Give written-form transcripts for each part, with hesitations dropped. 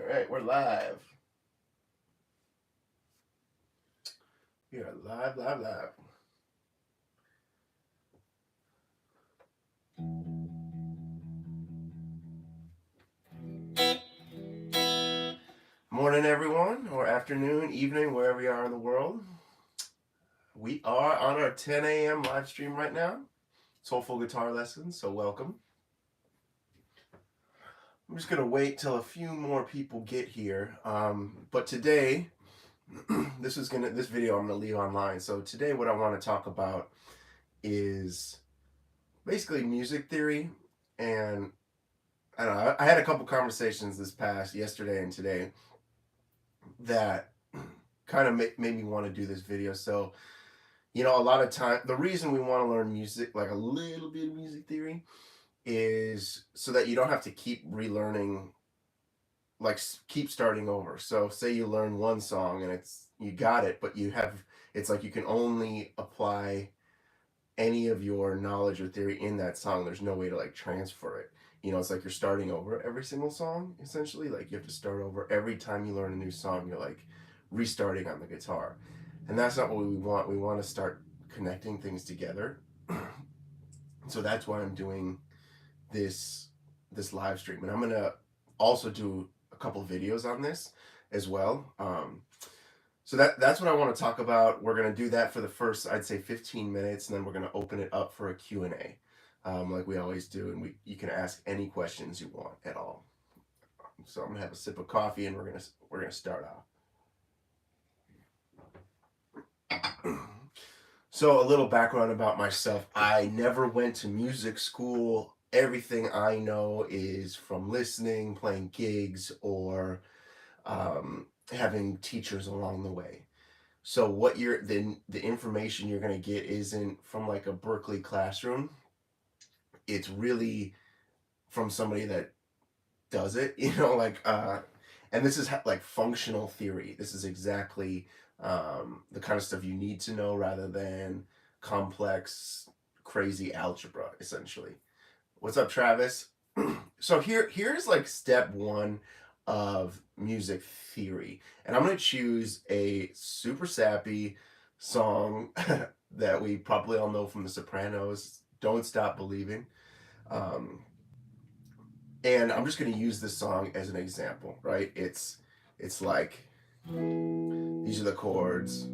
right, we're live. We are live. Morning, everyone, or afternoon, evening, wherever you are in the world. We are on our 10 a.m. live stream right now. Soulful guitar lessons, so welcome. I'm just going to wait till a few more people get here. But today, this video I'm going to leave online. So today what I want to talk about is basically music theory, and I don't know, I had a couple conversations yesterday and today, that kind of made me want to do this video. So, a lot of time, the reason we want to learn music, like a little bit of music theory, is so that you don't have to keep relearning, like keep starting over. So say you learn one song and you got it, but it's like you can only apply any of your knowledge or theory in that song. There's no way to like transfer it. It's like you're starting over every single song, essentially. Like you have to start over every time you learn a new song. You're like restarting on the guitar, and that's not what we want. We want to start connecting things together. So that's why I'm doing this live stream, and I'm gonna also do a couple videos on this as well. So that's what I want to talk about. We're going to do that for the first, I'd say, 15 minutes, and then we're going to open it up for a Q&A, like we always do, and you can ask any questions you want at all. So I'm going to have a sip of coffee, and we're going to start off. So a little background about myself. I never went to music school. Everything I know is from listening, playing gigs, or having teachers along the way. So what the information you're going to get isn't from like a Berkeley classroom. It's really from somebody that does it, and this is like functional theory. This is exactly the kind of stuff you need to know, rather than complex, crazy algebra, essentially. What's up, Travis? So here's like step one of music theory, and I'm going to choose a super sappy song that we probably all know from The Sopranos, Don't Stop Believing, and I'm just going to use this song as an example, right? It's like, these are the chords.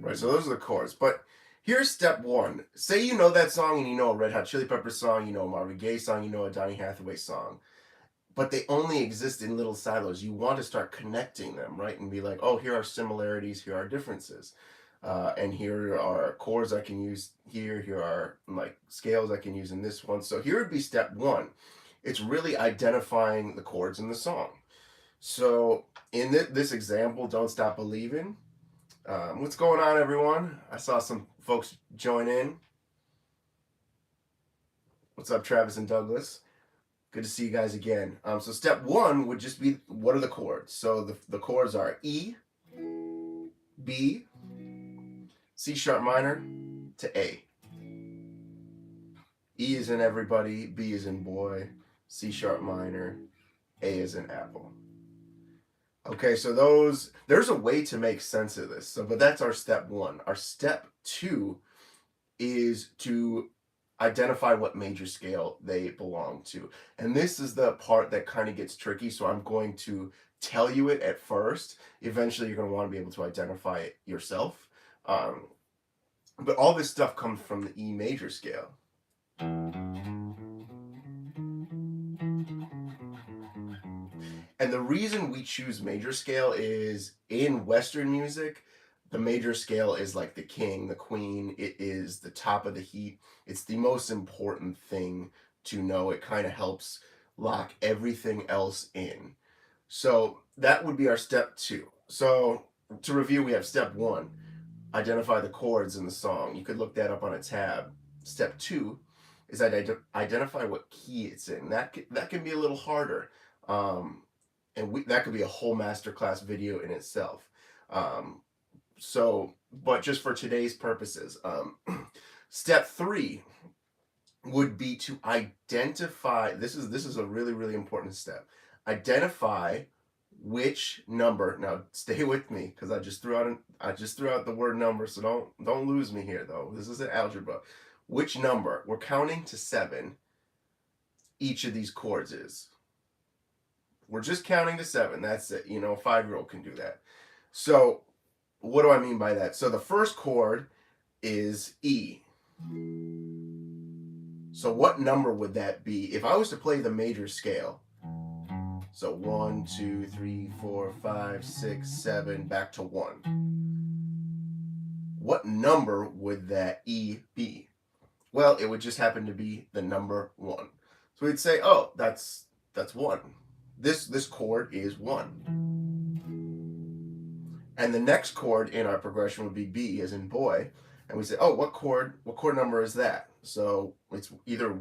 Right, so those are the chords. But here's step one. Say you know that song, and you know a Red Hot Chili Peppers song, you know a Marvin Gaye song, you know a Donny Hathaway song, but they only exist in little silos. You want to start connecting them, right? And be like, oh, here are similarities, here are differences. And here are chords I can use here. Here are like scales I can use in this one. So here would be step one. It's really identifying the chords in the song. So in this example, Don't Stop Believing, what's going on, everyone? I saw some folks join in. What's up, Travis and Douglas? Good to see you guys again. So step one would just be, what are the chords? So the chords are E, B, C sharp minor to A. E is in everybody, B is in boy, C sharp minor, A is in apple. Okay, so there's a way to make sense of this. But that's our step one. Our step two is to identify what major scale they belong to. And this is the part that kind of gets tricky. So I'm going to tell you it at first. Eventually, you're going to want to be able to identify it yourself. But all this stuff comes from the E major scale. And the reason we choose major scale is, in Western music, the major scale is like the king, the queen. It is the top of the heap. It's the most important thing to know. It kind of helps lock everything else in. So that would be our step two. So to review, we have step one, identify the chords in the song. You could look that up on a tab. Step two is identify what key it's in. That can be a little harder. And that could be a whole masterclass video in itself. But just for today's purposes, step three would be to identify, this is a really, really important step. Identify which number. Now stay with me, because I just threw out the word number, so don't lose me here though. This isn't algebra. Which number, we're counting to 7, each of these chords is. We're just counting to 7. That's it. You know, a 5-year-old can do that. So what do I mean by that? So the first chord is E. So what number would that be if I was to play the major scale? So 1, 2, 3, 4, 5, 6, 7, back to 1. What number would that E be? Well, it would just happen to be the number 1. So we'd say, oh, that's 1. This chord is 1. And the next chord in our progression would be B, as in boy. And we say, oh, what chord number is that? So it's either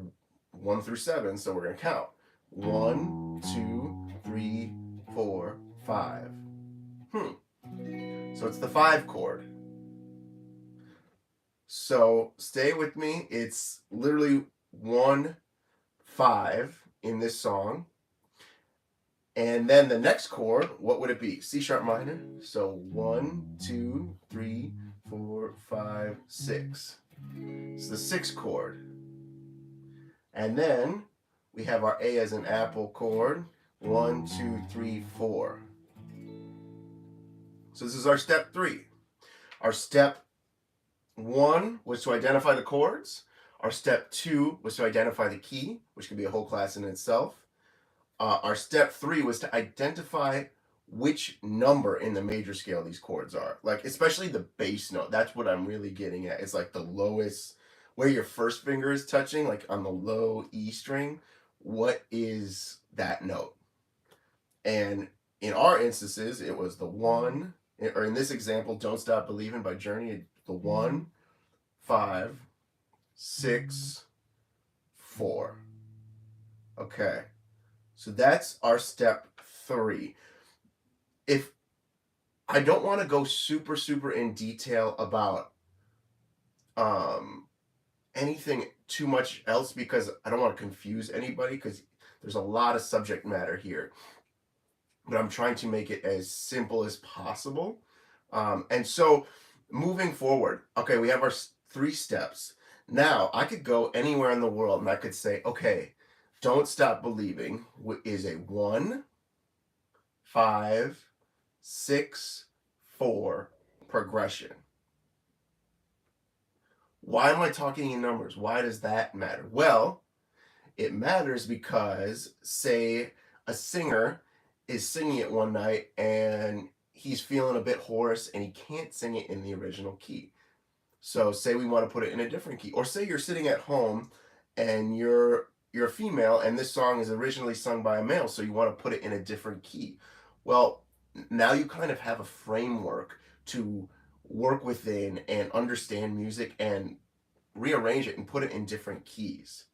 1 through 7, so we're going to count. 1, 2, 3, 4, 5. So it's the 5 chord. So stay with me. It's literally 1, 5 in this song. And then the next chord, what would it be? C sharp minor. So 1, 2, 3, 4, 5, 6. It's the 6th chord. And then we have our A as an apple chord. 1, 2, 3, 4. So this is our step 3. Our step 1 was to identify the chords. Our step 2 was to identify the key, which could be a whole class in itself. Our step 3 was to identify which number in the major scale these chords are. Like, especially the bass note. That's what I'm really getting at. It's like the lowest, where your first finger is touching, like on the low E string. What is that note? And in our instances, it was the 1, or in this example, Don't Stop Believing by Journey, the 1, 5, 6, 4. Okay. So that's our step 3. If I don't want to go super in detail about anything too much else, because I don't want to confuse anybody, because there's a lot of subject matter here. But I'm trying to make it as simple as possible. And so moving forward, okay, we have our 3 steps. Now I could go anywhere in the world and I could say, okay, Don't Stop Believing is a 1, 5, 6, 4 progression. Why am I talking in numbers? Why does that matter? Well, it matters because, say, a singer is singing it one night and he's feeling a bit hoarse and he can't sing it in the original key. So say we want to put it in a different key. Or say you're sitting at home and you're a female and this song is originally sung by a male, so you want to put it in a different key. Well, now you kind of have a framework to work within and understand music and rearrange it and put it in different keys,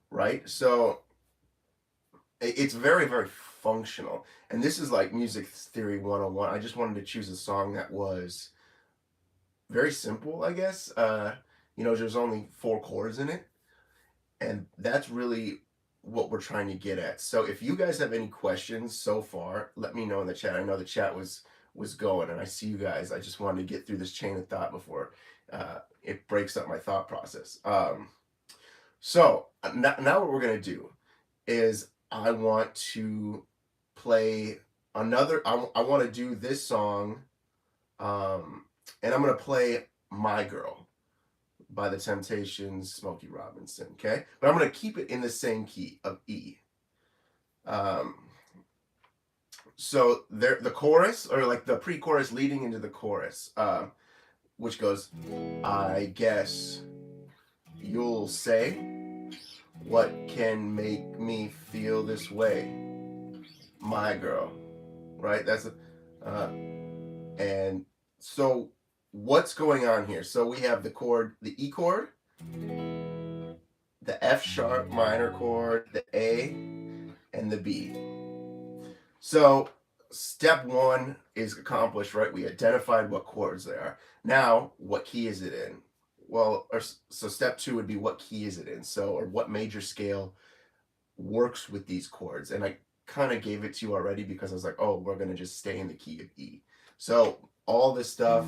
right? So it's very functional. And this is like music theory 101. I just wanted to choose a song that was very simple, I guess. There's only 4 chords in it. And that's really what we're trying to get at. So if you guys have any questions so far, let me know in the chat. I know the chat was going, and I see you guys. I just wanted to get through this chain of thought before it breaks up my thought process. So now what we're going to do is I want to play another, I want to do this song, and I'm going to play My Girl by The Temptations, Smokey Robinson, okay? But I'm going to keep it in the same key of E. So the chorus, or like the pre-chorus leading into the chorus, which goes, I guess you'll say, what can make me feel this way? My girl, right? That's and so what's going on here? So we have the chord, the E chord, the F sharp minor chord, the A, and the B. So step 1 is accomplished, right? We identified what chords they are. Now, what key is it in? well, so step two would be what key is it in? So, or what major scale works with these chords? And I kind of gave it to you already because I was like, oh, we're going to just stay in the key of E. So all this stuff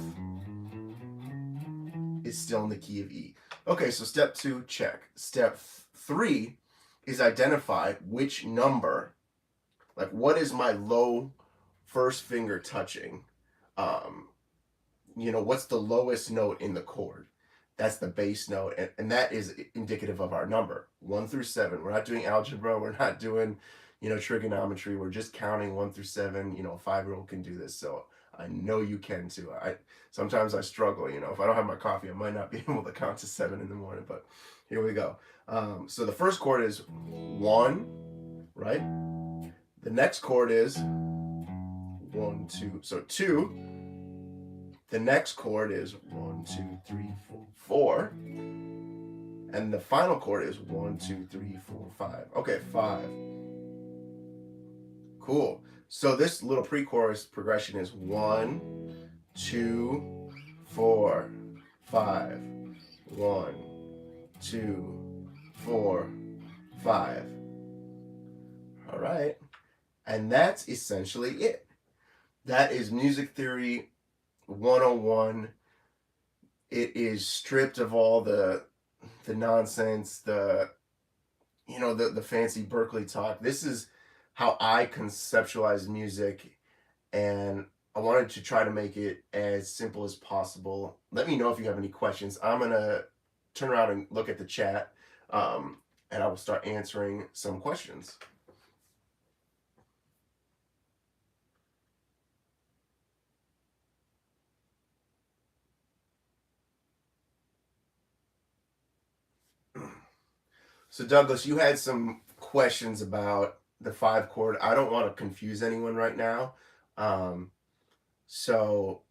is still in the key of E. Okay, so step two, check. Step three is identify which number, like what is my low first finger touching? Um, what's the lowest note in the chord? That's the bass note, and that is indicative of our number, 1 through 7. We're not doing algebra, we're not doing, trigonometry, we're just counting 1 through 7. A 5-year-old can do this, so I know you can too. Sometimes I struggle, if I don't have my coffee, I might not be able to count to 7 in the morning, but here we go. So the first chord is 1, right? The next chord is 1, 2, so 2. The next chord is 1, 2, 3, 4, 4. And the final chord is 1, 2, 3, 4, 5. Okay, 5. Cool. So this little pre-chorus progression is 1, 2, 4, 5. 1, 2, 4, 5. All right. And that's essentially it. That is music theory 101. It is stripped of all the nonsense, the fancy Berkeley talk. This is how I conceptualize music, and I wanted to try to make it as simple as possible. Let me know if you have any questions. I'm gonna turn around and look at the chat, and I will start answering some questions. So Douglas, you had some questions about the 5 chord. I don't want to confuse anyone right now. So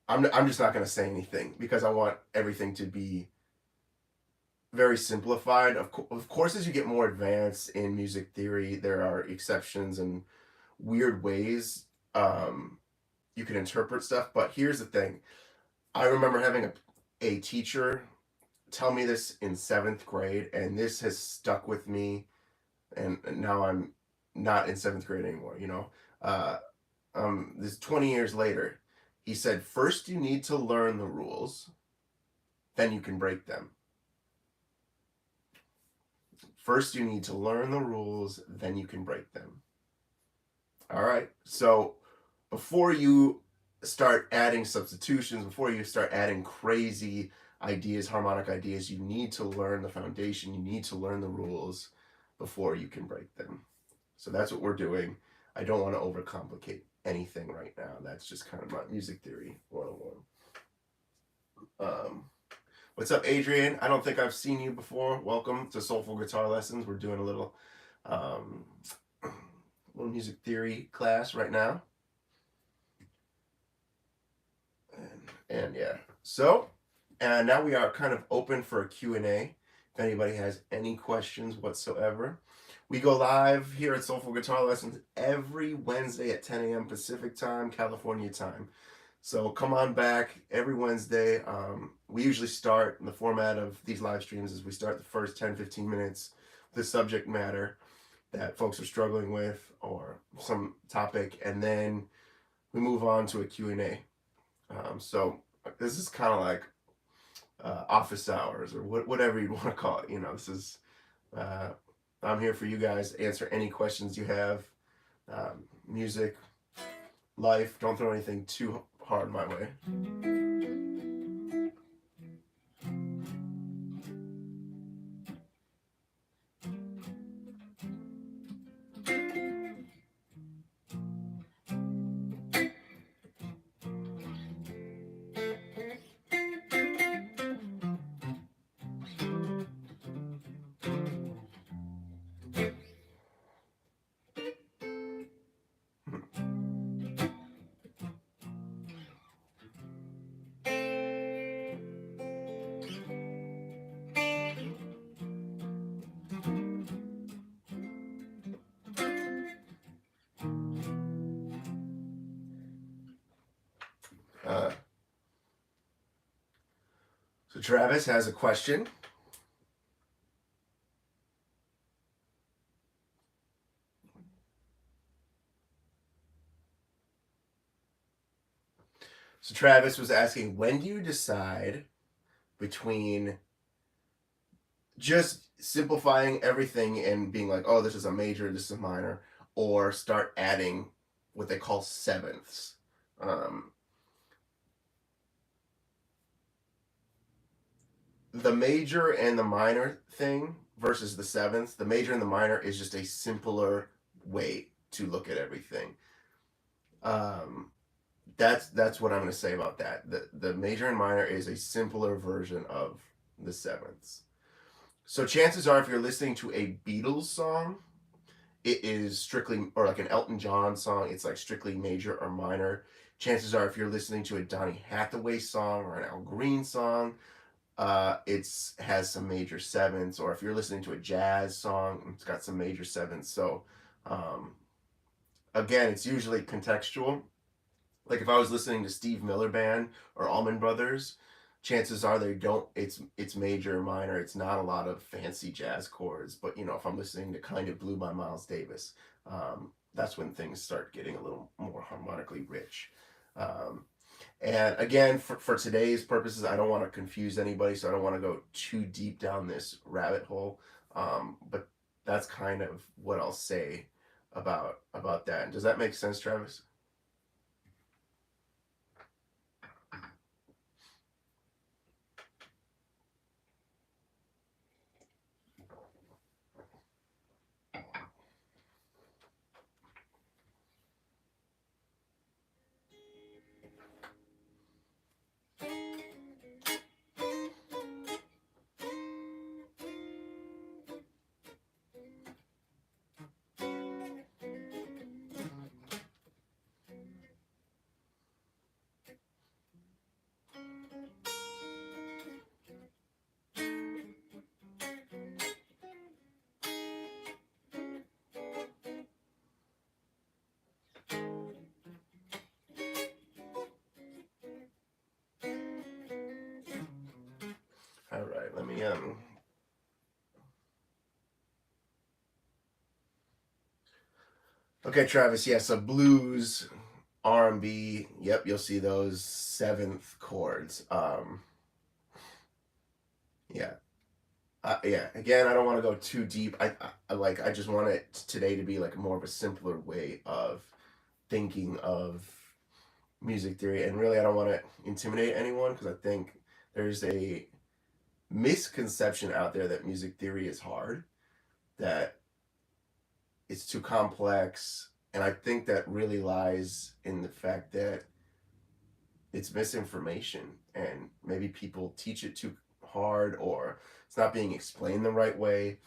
I'm just not going to say anything because I want everything to be very simplified. Of course, as you get more advanced in music theory, there are exceptions and weird ways you can interpret stuff. But here's the thing. I remember having a teacher tell me this in 7th grade, and this has stuck with me, and now I'm not in 7th grade anymore, this 20 years later. He said, first you need to learn the rules, then you can break them. First you need to learn the rules, then you can break them. All right, so before you start adding substitutions, before you start adding crazy ideas, harmonic ideas, you need to learn the foundation, you need to learn the rules before you can break them. So that's what we're doing. I don't want to overcomplicate anything right now. That's just kind of my music theory 101. What's up, Adrian? I don't think I've seen you before. Welcome to Soulful Guitar Lessons. We're doing a little music theory class right now. And yeah, so and now we are kind of open for a Q&A. If anybody has any questions whatsoever. We go live here at Soulful Guitar Lessons every Wednesday at 10 a.m. Pacific time, California time. So come on back every Wednesday. We usually start, the format of these live streams is we start the first 10-15 minutes with the subject matter that folks are struggling with or some topic, and then we move on to a Q&A. So this is kind of like office hours or whatever you'd want to call it. This is I'm here for you guys to answer any questions you have. Music, life, don't throw anything too hard my way. So Travis has a question. So Travis was asking, when do you decide between just simplifying everything and being like, oh, this is a major, this is a minor, or start adding what they call sevenths? The major and the minor thing versus the sevenths, the major and the minor is just a simpler way to look at everything. Um, that's what I'm going to say about that. The major and minor is a simpler version of the sevenths. So chances are, if you're listening to a Beatles song, it is strictly, or like an Elton John song, it's like strictly major or minor. Chances are, if you're listening to a Donny Hathaway song or an Al Green song, it's has some major sevenths. Or if you're listening to a jazz song, it's got some major sevenths. So um, again, it's usually contextual. Like if I was listening to Steve Miller Band or Allman Brothers, chances are they don't. It's major or minor. It's not a lot of fancy jazz chords. But if I'm listening to Kind of Blue by Miles Davis, that's when things start getting a little more harmonically rich. Um, and again, for today's purposes, I don't want to confuse anybody, so I don't want to go too deep down this rabbit hole. But that's kind of what I'll say about that. Does that make sense, Travis? All right, let me Okay, Travis. Yeah, so blues, R&B. Yep, you'll see those seventh chords. Yeah, yeah. Again, I don't want to go too deep. I just want it today to be like more of a simpler way of thinking of music theory, and really, I don't want to intimidate anyone because I think there's a misconception out there that music theory is hard, that it's too complex, and I think that really lies in the fact that it's misinformation and maybe people teach it too hard or it's not being explained the right way.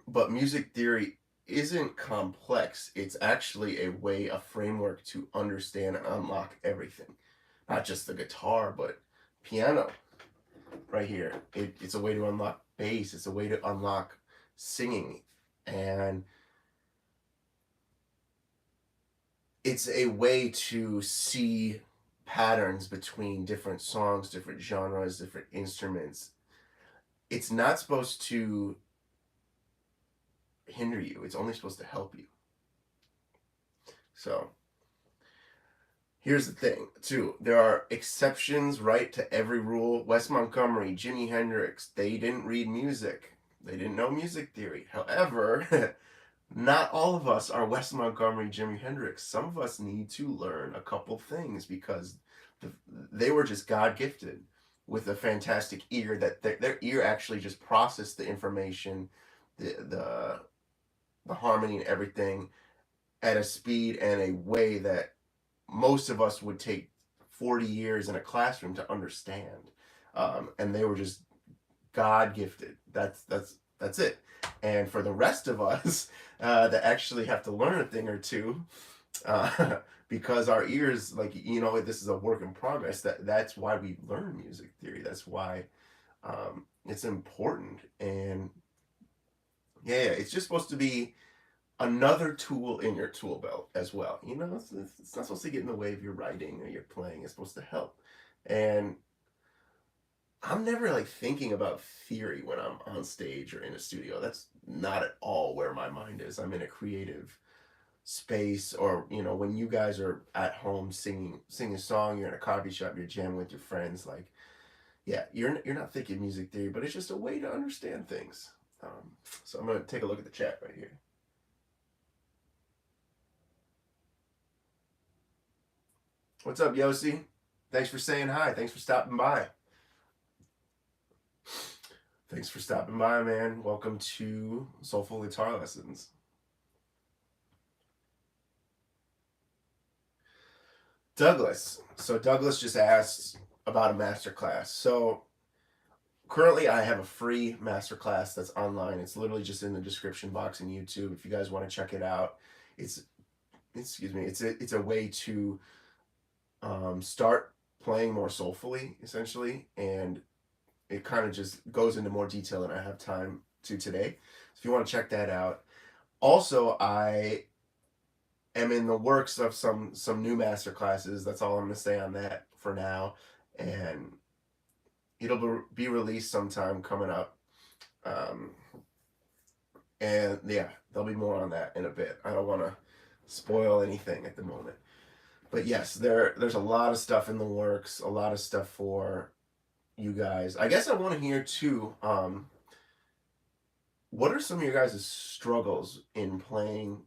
But music theory isn't complex. It's actually a way, a framework to understand and unlock everything. Not just the guitar, but piano right here. It's a way to unlock bass. It's a way to unlock singing. And it's a way to see patterns between different songs, different genres, different instruments. It's not supposed to hinder you. It's only supposed to help you. So here's the thing, too. There are exceptions, right, to every rule. Wes Montgomery, Jimi Hendrix, they didn't read music. They didn't know music theory. However, not all of us are Wes Montgomery, Jimi Hendrix. Some of us need to learn a couple things because they were just God gifted with a fantastic ear that their ear actually just processed the information, the harmony and everything at a speed and a way that most of us would take 40 years in a classroom to understand. And they were just God gifted. That's it. And for the rest of us that actually have to learn a thing or two, because our ears, like this is a work in progress. That's why we learn music theory. That's why it's important. And yeah, it's just supposed to be another tool in your tool belt as well. It's not supposed to get in the way of your writing or your playing. It's supposed to help. And I'm never like thinking about theory when I'm on stage or in a studio. That's not at all where my mind is. I'm in a creative space, or when you guys are at home singing a song, you're in a coffee shop, you're jamming with your friends, like, yeah, you're not thinking music theory, but it's just a way to understand things. So I'm gonna take a look at the chat right here. What's up, Yossi? Thanks for saying hi. Thanks for stopping by. Thanks for stopping by, man. Welcome to Soulful Guitar Lessons. Douglas. So Douglas just asked about a masterclass. So currently I have a free masterclass that's online. It's literally just in the description box in YouTube. If you guys want to check it out, it's it's a way to start playing more soulfully, essentially, and it kind of just goes into more detail than I have time to today. So if you want to check that out. Also, I am in the works of some new master classes. That's all I'm going to say on that for now, and it'll be released sometime coming up. And yeah, there'll be more on that in a bit. I don't want to spoil anything at the moment. But yes, there's a lot of stuff in the works, a lot of stuff for you guys. I guess I want to hear too, what are some of your guys' struggles in playing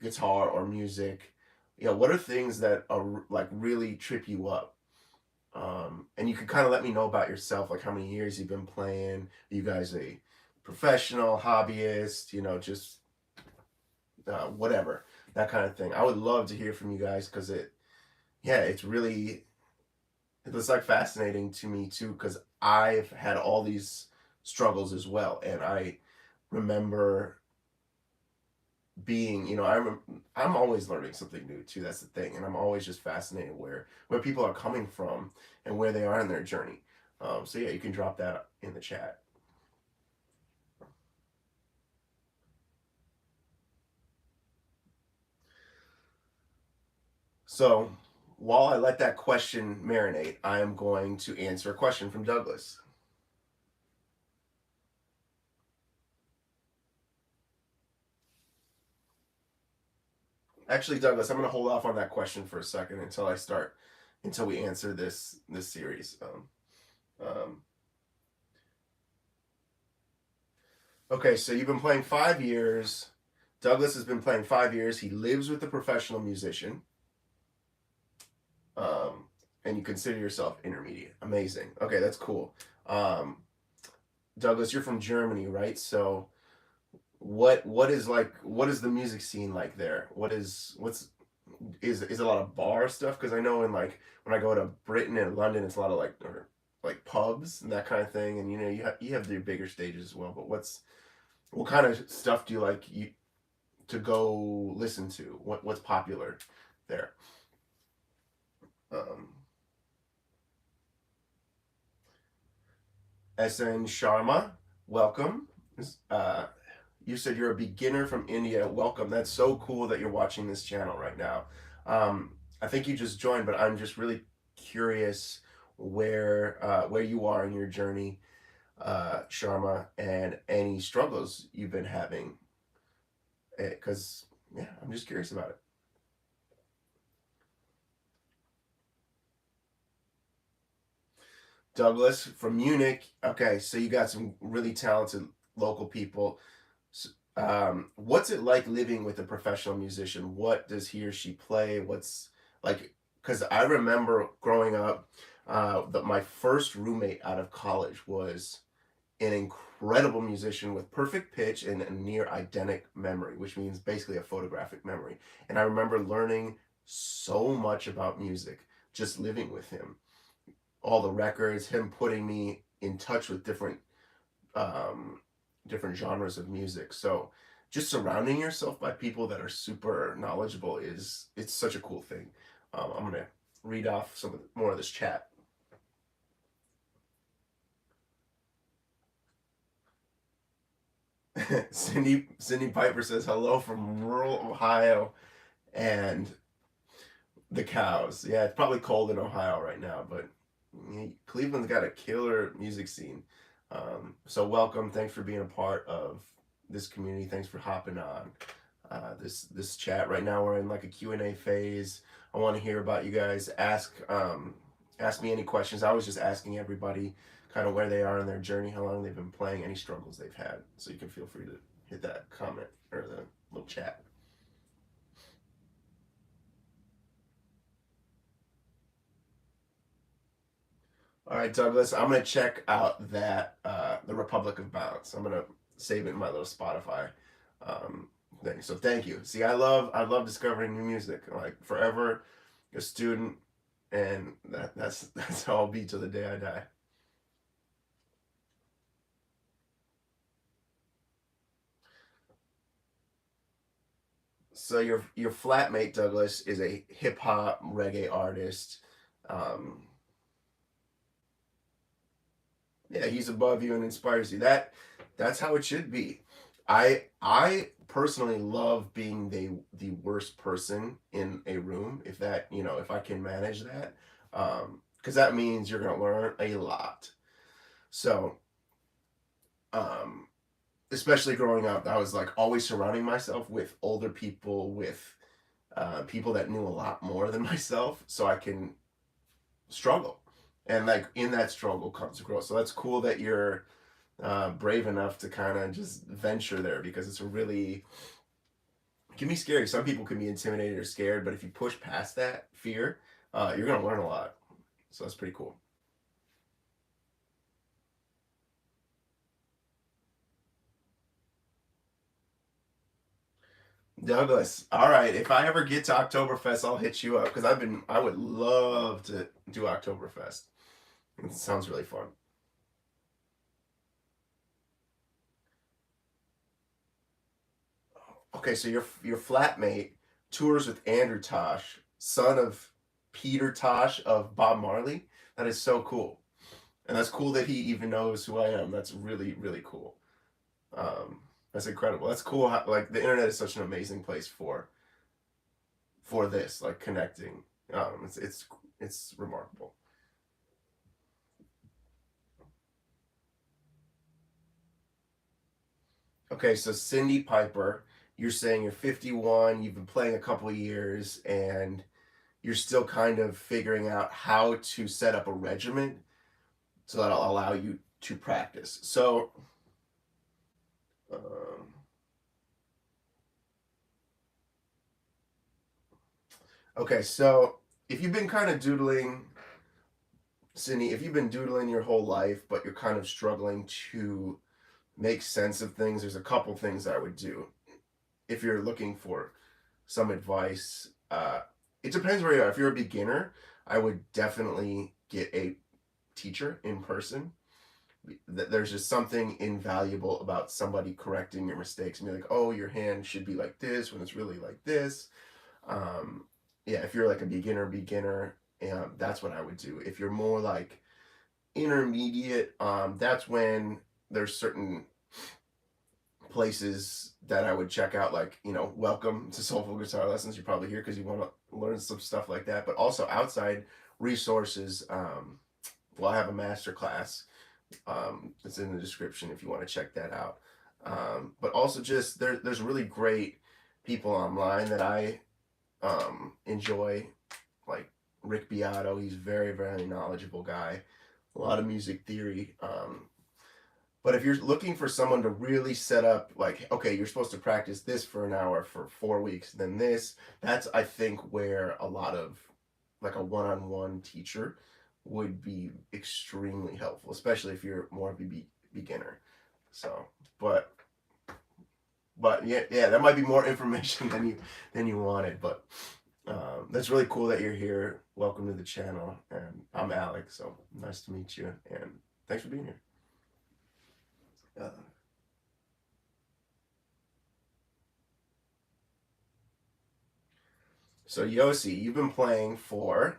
guitar or music? What are things that are like really trip you up? And you can kind of let me know about yourself, like how many years you've been playing. Are you guys a professional, hobbyist, just whatever, that kind of thing. I would love to hear from you guys because it's like fascinating to me too, because I've had all these struggles as well, and I remember being, I'm always learning something new too. That's the thing, and I'm always just fascinated where people are coming from and where they are in their journey. So yeah, you can drop that in the chat. So while I let that question marinate, I am going to answer a question from Douglas. Actually, Douglas, I'm going to hold off on that question for a second until we answer this series. Okay, so you've been playing 5 years. Douglas has been playing 5 years. He lives with a professional musician. And you consider yourself intermediate. Amazing. Okay, that's cool. Douglas, you're from Germany, right? So what is the music scene like there? Is a lot of bar stuff? Because I know when I go to Britain and London, it's a lot of like pubs and that kind of thing, and you have the bigger stages as well. But what kind of stuff do you like to go listen to? What's popular there? SN Sharma, welcome. You said you're a beginner from India. Welcome. That's so cool that you're watching this channel right now. I think you just joined, but I'm just really curious where you are in your journey, Sharma, and any struggles you've been having. Because yeah, I'm just curious about it. Douglas from Munich. Okay, so you got some really talented local people. What's it like living with a professional musician? What does he or she play? What's like, because I remember growing up, that my first roommate out of college was an incredible musician with perfect pitch and a near eidetic memory, which means basically a photographic memory. And I remember learning so much about music just living with him. All the records, him putting me in touch with different genres of music. So just surrounding yourself by people that are super knowledgeable it's such a cool thing. I'm gonna read off more of this chat. Cindy Piper says hello from rural Ohio and the cows. Yeah, it's probably cold in Ohio right now, but Cleveland's got a killer music scene. So welcome. Thanks for being a part of this community. Thanks for hopping on this chat. Right now we're in like a Q&A phase. I want to hear about you guys. Ask me any questions. I was just asking everybody kind of where they are in their journey, how long they've been playing, any struggles they've had. So you can feel free to hit that comment or the little chat. All right, Douglas, I'm gonna check out that the Republic of Bounce. I'm gonna save it in my little Spotify thing. So thank you. See, I love discovering new music. Like forever a student, and that's how I'll be till the day I die. So your flatmate Douglas is a hip hop reggae artist. Um, yeah, he's above you and inspires you. That's how it should be. I personally love being the worst person in a room if that, if I can manage that. Because that means you're gonna learn a lot. So, um, especially growing up, I was like always surrounding myself with older people, with people that knew a lot more than myself, so I can struggle. And like in that struggle comes growth. So that's cool that you're brave enough to kind of just venture there, because it's a really, it can be scary. Some people can be intimidated or scared, but if you push past that fear, you're gonna learn a lot. So that's pretty cool. Douglas, all right. If I ever get to Oktoberfest, I'll hit you up because I would love to do Oktoberfest. It sounds really fun. Okay, so your flatmate tours with Andrew Tosh, son of Peter Tosh of Bob Marley. That is so cool, and that's cool that he even knows who I am. That's really really cool. That's incredible. That's cool. Like the internet is such an amazing place for this, like connecting. It's remarkable. Okay, so Cindy Piper, you're saying you're 51, you've been playing a couple of years, and you're still kind of figuring out how to set up a regimen so that'll allow you to practice. So, um, okay, so if you've been kind of doodling, Cindy, if you've been doodling your whole life, but you're kind of struggling to make sense of things, there's a couple things I would do. If you're looking for some advice, it depends where you are. If you're a beginner, I would definitely get a teacher in person. There's just something invaluable about somebody correcting your mistakes and be like, oh, your hand should be like this when it's really like this. Um, yeah, if you're like a beginner, that's what I would do. If you're more like intermediate, that's when there's certain places that I would check out, like, welcome to Soulful Guitar Lessons. You're probably here because you want to learn some stuff like that, but also outside resources. Well, I have a master class. It's in the description if you want to check that out. But also just there's really great people online that I enjoy, like Rick Beato. He's very, very knowledgeable guy. A lot of music theory. But if you're looking for someone to really set up, like, okay, you're supposed to practice this for an hour for 4 weeks, then this, that's, I think, where a lot of, like, a one-on-one teacher would be extremely helpful, especially if you're more of a beginner. So, but, yeah, that might be more information than you wanted, but that's really cool that you're here. Welcome to the channel, and I'm Alec, so nice to meet you, and thanks for being here. Uh, so Yossi, you've been playing for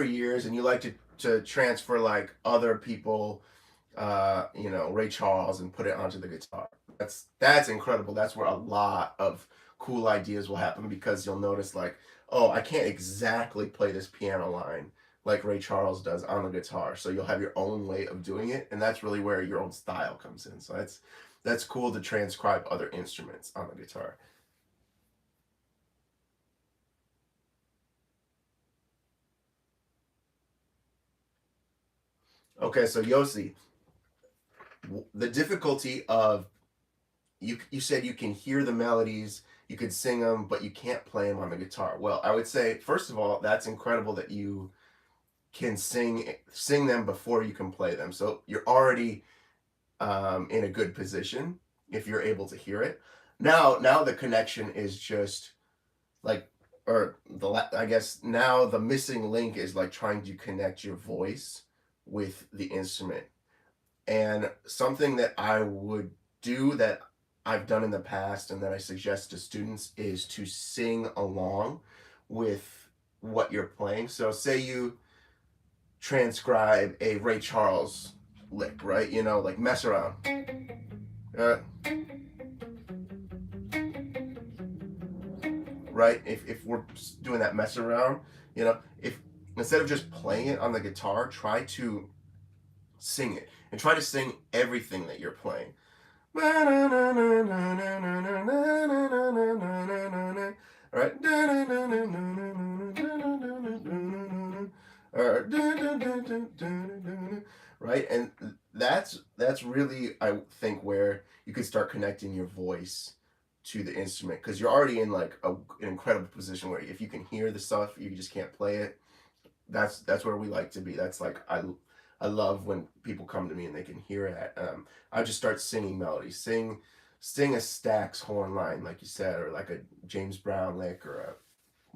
years, and you like to transfer like other people, Ray Charles, and put it onto the guitar. That's incredible. That's where a lot of cool ideas will happen, because you'll notice like, oh, I can't exactly play this piano line like Ray Charles does on the guitar. So you'll have your own way of doing it, and that's really where your own style comes in. So that's cool to transcribe other instruments on the guitar. Okay, so Yossi, the difficulty of, you said you can hear the melodies, you could sing them, but you can't play them on the guitar. Well, I would say first of all, that's incredible that you can sing them before you can play them. So you're already in a good position if you're able to hear it. Now the connection is just like, or I guess now the missing link is like trying to connect your voice with the instrument. And something that I would do, that I've done in the past and that I suggest to students, is to sing along with what you're playing. So say you transcribe a Ray Charles lick, right? You know, like Mess Around. Uh, right? If we're doing that Mess Around, you know, if instead of just playing it on the guitar, try to sing it and try to sing everything that you're playing. Right? Right? And that's really, I think, where you can start connecting your voice to the instrument, because you're already in like an incredible position where if you can hear the stuff, you just can't play it. That's where we like to be. That's like, I love when people come to me and they can hear it. I just start singing melodies. Sing a Stax horn line, like you said, or like a James Brown lick or a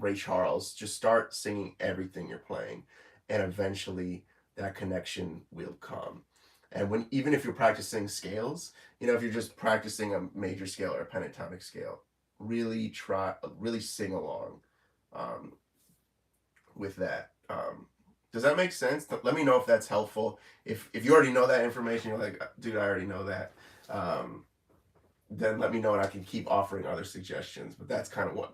Ray Charles. Just start singing everything you're playing, and eventually that connection will come. And when, even if you're practicing scales, you know, if you're just practicing a major scale or a pentatonic scale, really sing along with that. Does that make sense? Let me know if that's helpful. If you already know that information, you're like, dude, I already know that. Then let me know and I can keep offering other suggestions. But that's kind of what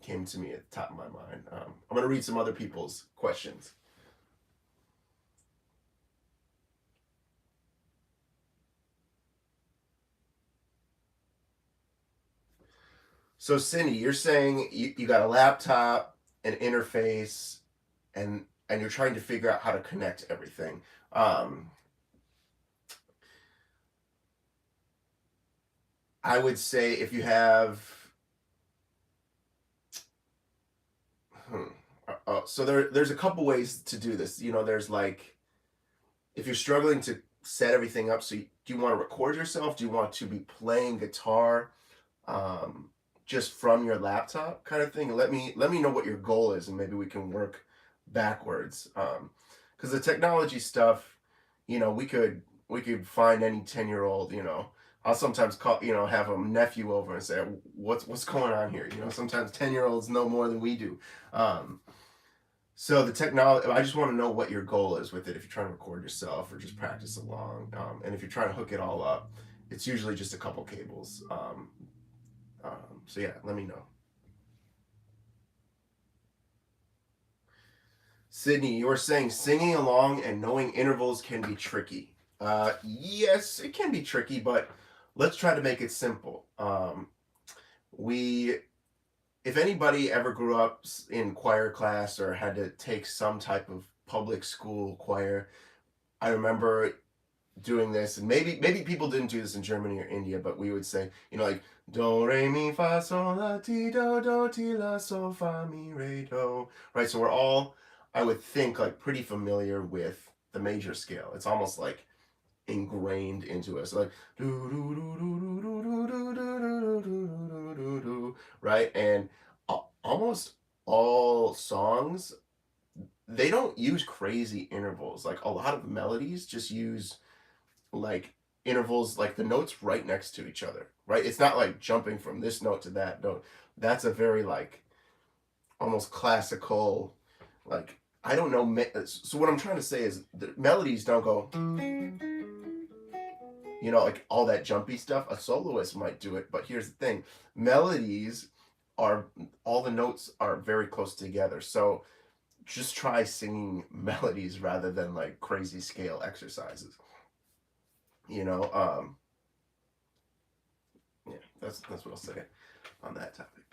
came to me at the top of my mind. I'm going to read some other people's questions. So Cindy, you're saying you got a laptop, an interface, and you're trying to figure out how to connect everything. I would say if you have, so there's a couple ways to do this. You know, there's like, if you're struggling to set everything up, so do you want to record yourself? Do you want to be playing guitar just from your laptop, kind of thing? Let me know what your goal is, and maybe we can work backwards. Because the technology stuff, you know, we could find any 10-year-old, you know. I'll sometimes call, you know, have a nephew over and say, what's going on here? You know, sometimes 10-year-olds know more than we do. So the technology, I just want to know what your goal is with it. If you're trying to record yourself or just practice along, and if you're trying to hook it all up, it's usually just a couple cables. So yeah, let me know. Sydney, you were saying singing along and knowing intervals can be tricky. Yes, it can be tricky, but let's try to make it simple. If anybody ever grew up in choir class or had to take some type of public school choir, I remember doing this, and maybe people didn't do this in Germany or India, but we would say, you know, like do re mi fa sol la ti do ti la sol fa mi re do, right? So we're all, I would think, like pretty familiar with the major scale. It's almost like ingrained into us, like right? And almost all songs, they don't use crazy intervals. Like a lot of melodies just use like intervals, like the notes right next to each other, right? It's not like jumping from this note to that note. That's a very like almost classical, like, I don't know. So what I'm trying to say is the melodies don't go, you know, like all that jumpy stuff. A soloist might do it, but here's the thing: melodies are, all the notes are very close together. So just try singing melodies rather than like crazy scale exercises. You know, yeah, that's what I'll say on that topic.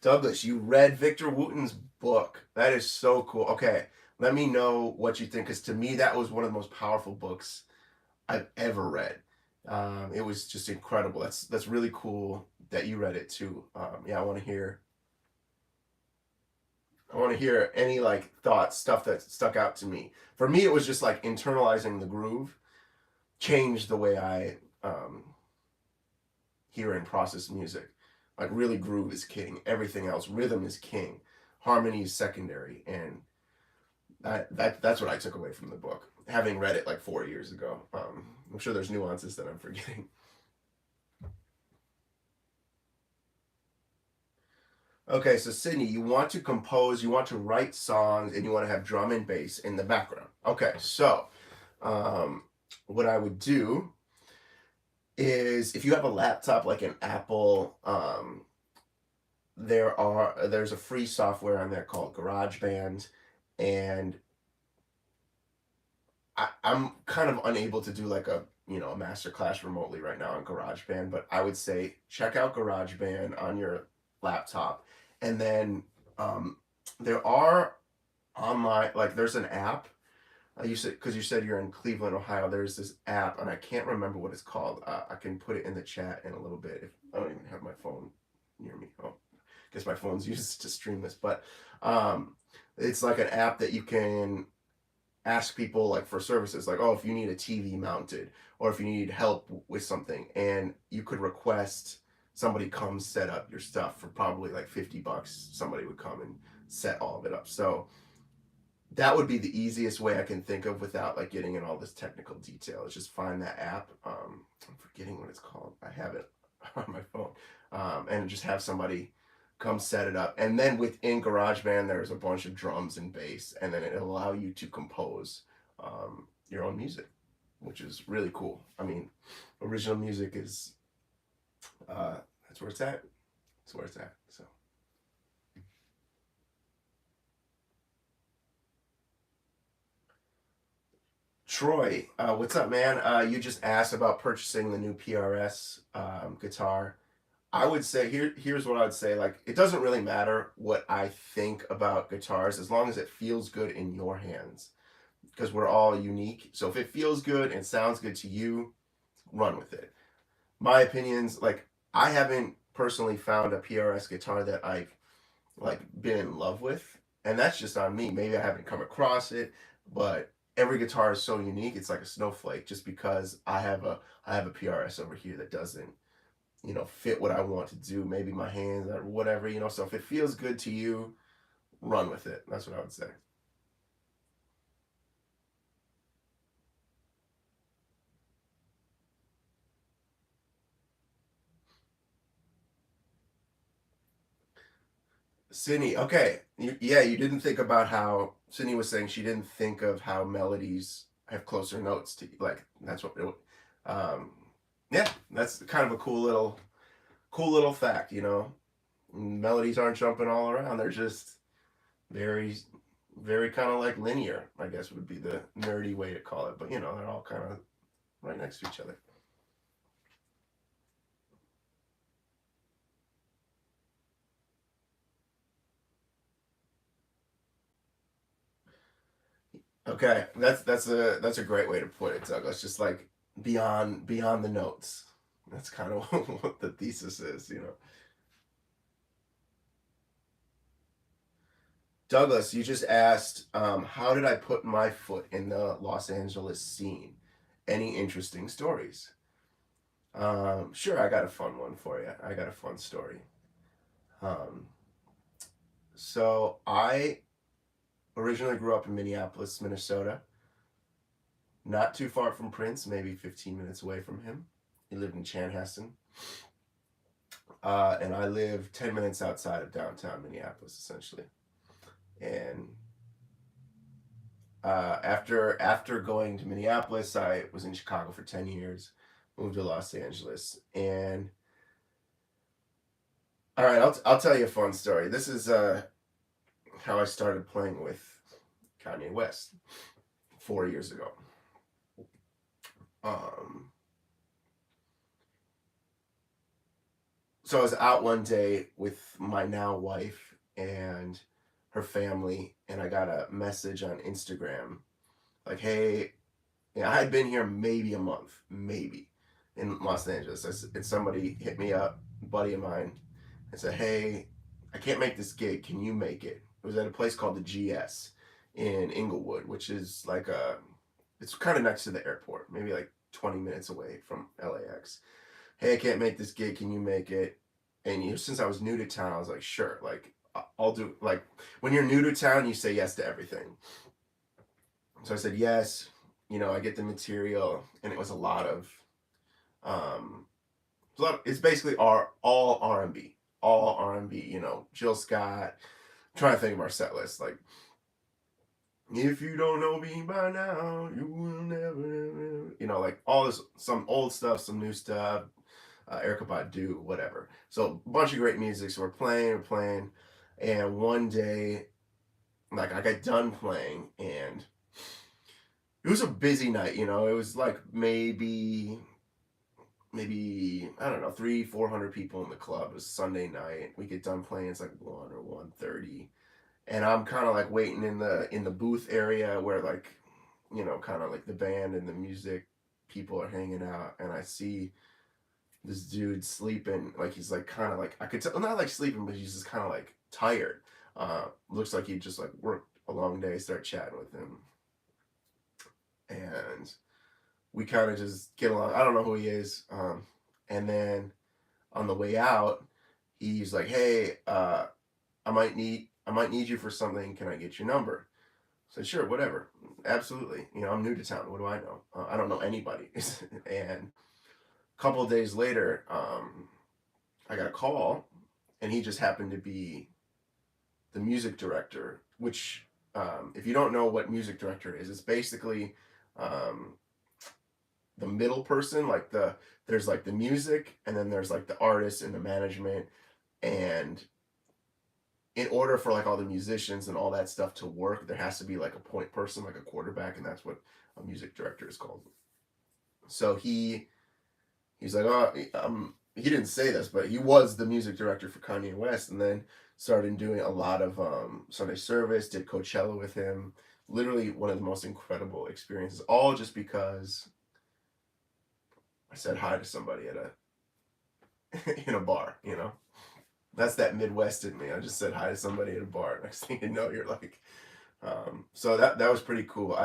Douglas, you read Victor Wooten's book. That is so cool. Okay, let me know what you think, because to me that was one of the most powerful books I've ever read. It was just incredible. That's really cool that you read it too. Yeah, I want to hear. I want to hear any like thoughts, stuff that stuck out to me. For me, it was just like internalizing the groove changed the way I hear and process music. Like really, groove is king. Everything else, rhythm is king. Harmony is secondary, and that's what I took away from the book, having read it like 4 years ago. I'm sure there's nuances that I'm forgetting. Okay, so Sydney, you want to compose, you want to write songs, and you want to have drum and bass in the background. Okay, so what I would do is, if you have a laptop like an Apple, there's a free software on there called GarageBand, and I'm kind of unable to do like a, you know, a master class remotely right now on GarageBand, but I would say check out GarageBand on your laptop, and then there are online, like there's an app. You said, because you said you're in Cleveland, Ohio. There's this app, and I can't remember what it's called. I can put it in the chat in a little bit. If I don't even have my phone near me. Oh, I guess my phone's used to stream this, but it's like an app that you can ask people like for services, like, oh, if you need a TV mounted, or if you need help with something, and you could request somebody come set up your stuff for probably like $50. Somebody would come and set all of it up. So that would be the easiest way I can think of without like getting in all this technical detail. Is just find that app. I'm forgetting what it's called. I have it on my phone, and just have somebody come set it up. And then within GarageBand, there's a bunch of drums and bass, and then it'll allow you to compose your own music, which is really cool. I mean, original music is that's where it's at. That's where it's at. So. Troy, what's up, man? You just asked about purchasing the new PRS guitar. I would say here's what I'd say. Like, it doesn't really matter what I think about guitars as long as it feels good in your hands, because we're all unique. So if it feels good and sounds good to you, run with it. My opinions, like, I haven't personally found a PRS guitar that I've like been in love with, and that's just on me. Maybe I haven't come across it, but every guitar is so unique. It's like a snowflake. Just because I have a PRS over here that doesn't, you know, fit what I want to do. Maybe my hands or whatever, you know. So if it feels good to you, run with it. That's what I would say. Sydney, okay, yeah, you didn't think about how Sydney was saying she didn't think of how melodies have closer notes to, like, that's what it, um, yeah, that's kind of a cool little fact, you know. Melodies aren't jumping all around; they're just very, very kind of like linear, I guess would be the nerdy way to call it. But you know, they're all kind of right next to each other. Okay, that's a great way to put it, Douglas. Just like beyond the notes. That's kind of what the thesis is, you know. Douglas, you just asked, how did I put my foot in the Los Angeles scene? Any interesting stories? Sure, I got a fun one for you. I got a fun story. Um, so I originally grew up in Minneapolis, Minnesota, not too far from Prince, maybe 15 minutes away from him. He lived in Chanhassen. And I live 10 minutes outside of downtown Minneapolis, essentially. And after going to Minneapolis, I was in Chicago for 10 years, moved to Los Angeles, and all right, I'll tell you a fun story. This is how I started playing with Kanye West 4 years ago. Um, so I was out one day with my now wife and her family, and I got a message on Instagram like, "Hey, yeah, I had been here maybe a month, maybe, in Los Angeles." And somebody hit me up, a buddy of mine, and said, "Hey, I can't make this gig. Can you make it?" It was at a place called the GS in Inglewood, which is like it's kind of next to the airport, maybe like 20 minutes away from LAX. "Hey, I can't make this gig. Can you make it?" And since I was new to town, I was like, "Sure." Like, I'll do. Like, when you're new to town, you say yes to everything. So I said yes. I get the material, and it was a lot of um, it's basically all R&B, all R&B. Jill Scott. I'm trying to think of our set list. Like, if you don't know me by now, you will never. Like all this, some old stuff, some new stuff. Erykah Badu, whatever. So a bunch of great music. So we're playing, and one day, like I got done playing, and it was a busy night. It was like maybe I don't know, 300-400 people in the club. It was Sunday night. We get done playing. It's like 1 or 1:30, and I'm kind of like waiting in the booth area where like kind of like the band and the music people are hanging out, and I see this dude sleeping. Like he's like kind of like I could tell not like sleeping, but he's just kind of like tired. Looks like he just like worked a long day. Start chatting with him, and we kind of just get along. I don't know who he is. And then on the way out, he's like, "Hey, I might need you for something. Can I get your number?" I said, "Sure, whatever, absolutely." I'm new to town. What do I know? I don't know anybody. And a couple of days later, I got a call, and he just happened to be the music director. Which, if you don't know what music director is, it's basically um, the middle person. Like there's like the music, and then there's like the artist and the management, and in order for like all the musicians and all that stuff to work, there has to be like a point person, like a quarterback, and that's what a music director is called. So he's like, "Oh, he didn't say this, but he was the music director for Kanye West, and then started doing a lot of Sunday service, did Coachella with him. Literally one of the most incredible experiences, all just because I said hi to somebody at a in a bar. That's that Midwest in me. I just said hi to somebody at a bar. Next thing you know, you're like, so that was pretty cool.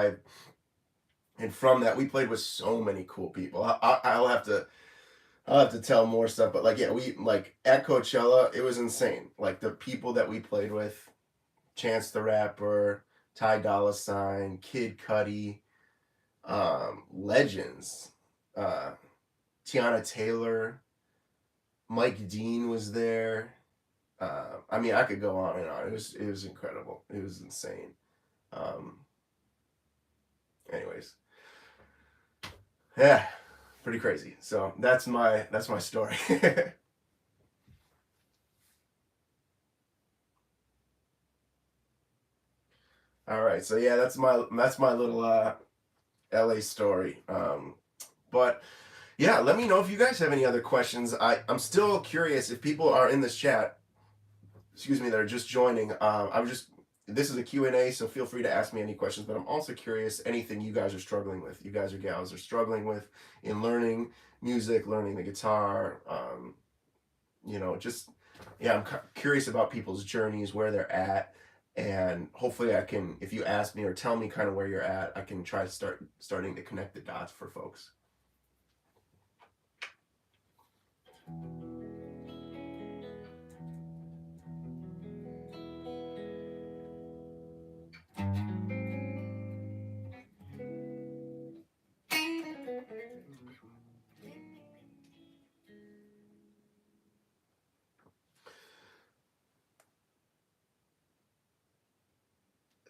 And from that, we played with so many cool people. I'll have to tell more stuff, but like, yeah, we like at Coachella, it was insane. Like the people that we played with: Chance the Rapper, Ty Dolla $ign, Kid Cudi, legends, uh, Tiana Taylor, Mike Dean was there. I mean, I could go on and on. It was incredible. It was insane. Um, anyways, yeah, pretty crazy. So that's my story. All right, so yeah, that's my little LA story. But yeah, let me know if you guys have any other questions. I'm still curious if people are in this chat. Excuse me, that are just joining. This is a Q&A, so feel free to ask me any questions, but I'm also curious anything you guys are struggling with, you guys or gals are struggling with in learning music, learning the guitar. Just, yeah, I'm curious about people's journeys, where they're at, and hopefully I can, if you ask me or tell me kind of where you're at, I can try to starting to connect the dots for folks.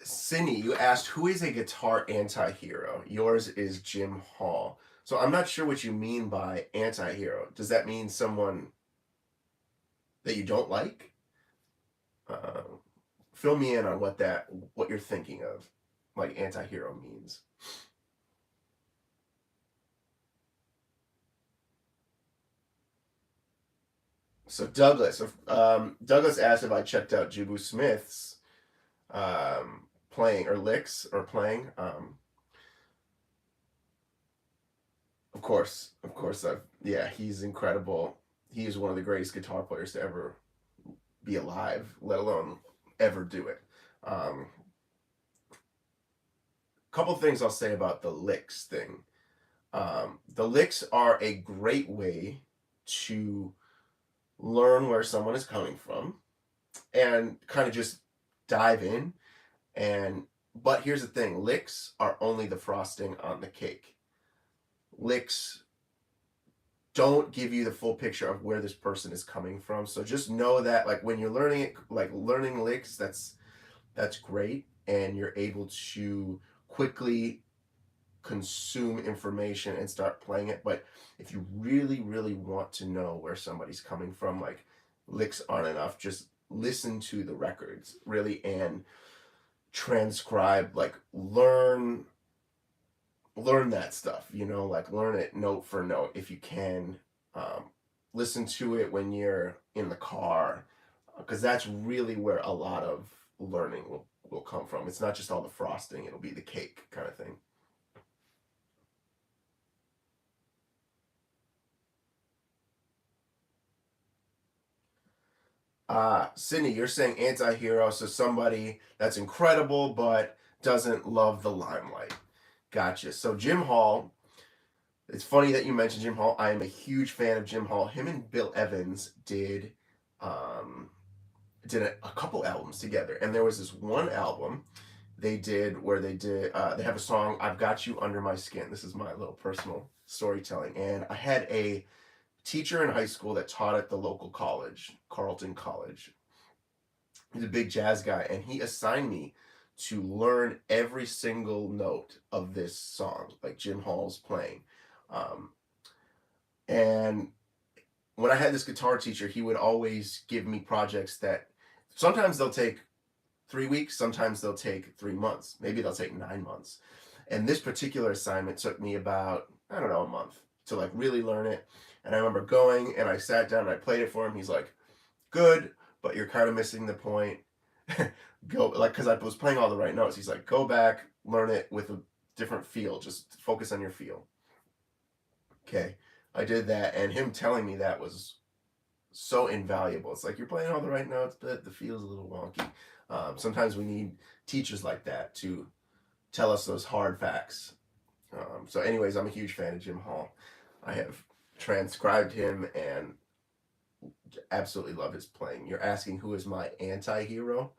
Cindy, you asked, who is a guitar anti-hero? Yours is Jim Hall. So I'm not sure what you mean by anti-hero. Does that mean someone that you don't like? Uh, Fill me in on what you're thinking of, like anti-hero means. So Douglas asked if I checked out Jubu Smith's playing or licks or playing. Of course, yeah, he's incredible. He is one of the greatest guitar players to ever be alive, let alone ever do it. Couple things I'll say about the licks thing. The licks are a great way to learn where someone is coming from and kind of just dive in. But here's the thing, licks are only the frosting on the cake. Licks don't give you the full picture of where this person is coming from. So just know that, like, when you're learning it, like learning licks, that's great, and you're able to quickly consume information and start playing it. But if you really, really want to know where somebody's coming from, like, licks aren't enough. Just listen to the records, really, and transcribe, like, learn that stuff, like learn it note for note if you can. Listen to it when you're in the car, because that's really where a lot of learning will come from. It's not just all the frosting, it'll be the cake kind of thing. Sydney, you're saying anti-hero, so somebody that's incredible but doesn't love the limelight. Gotcha. So Jim Hall, it's funny that you mentioned Jim Hall. I am a huge fan of Jim Hall. Him and Bill Evans did a couple albums together, and there was this one album they did where they have a song, "I've Got You Under My Skin." This is my little personal storytelling, and I had a teacher in high school that taught at the local college, Carleton College. He's a big jazz guy, and he assigned me to learn every single note of this song, like Jim Hall's playing. And when I had this guitar teacher, he would always give me projects that sometimes they'll take 3 weeks, sometimes they'll take 3 months, maybe they'll take 9 months. And this particular assignment took me about, I don't know, a month to like really learn it. And I remember going and I sat down and I played it for him. He's like, "Good, but you're kind of missing the point." Go, like, because I was playing all the right notes. He's like, "Go back, learn it with a different feel. Just focus on your feel." Okay, I did that, and him telling me that was so invaluable. It's like, you're playing all the right notes, but the feel's a little wonky. Sometimes we need teachers like that to tell us those hard facts. So anyways, I'm a huge fan of Jim Hall. I have transcribed him and absolutely love his playing. You're asking who is my anti-hero?